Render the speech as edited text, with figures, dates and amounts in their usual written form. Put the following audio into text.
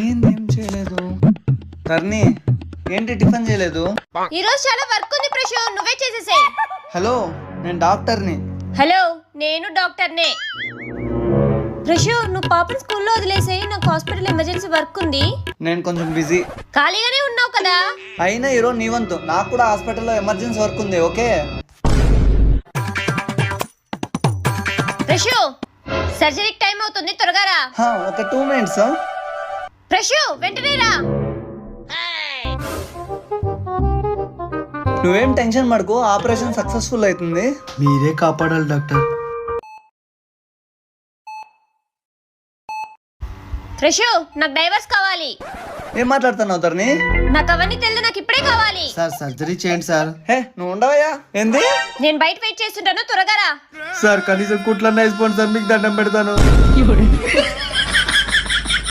ఏం చేయలేదు. ధర్ని ఏంటి టిఫిన్ చేయలేదు? ఈ రోజు చాలా వర్క్ ఉంది ప్రశు, నువ్వే చేసేసేయ్. హలో, నేను డాక్టర్ని. హలో, నేను డాక్టర్నే. ప్రశు, నువ్వు పాపని స్కూల్లో వదిలేసేయి, నాకు హాస్పిటల్ ఎమర్జెన్సీ వర్క్ ఉంది. నేను కొంచెం బిజీ. ఖాళీగానే ఉన్నావు కదా? అయినా ఈరోజు నీ వంతు, నాకు కూడా హాస్పిటల్లో ఎమర్జెన్సీ వర్క్ ఉంది. ఓకే ప్రశు, సర్జరీకి టైం అవుతుంది, త్వరగా రా. ఒక 2 minutes. ప్రశు, వెంటనే రా. నువ్వేం టెన్షన్ పడకు, ఆపరేషన్ సక్సెస్ఫుల్ అవుతుంది. మీరే కాపాడాలి డాక్టర్. ప్రశు, నాకు డైవర్స్ కావాలి. ఏం మాట్లాడుతున్నావు ధర్ని? నాకు అవన్నీ తెలియదు, నాకు ఇప్పుడే కావాలి. సార్ సర్జరీ చేయండి సార్. నువ్వు ఉండవయ్యా. ఏంది? నేను బయట వెయిట్ చేస్తుంటాను, త్వరగా రా. సార్ కనీసం కుట్లన్నా వేసుకోండి సార్, మీకు దండం పెడతాను.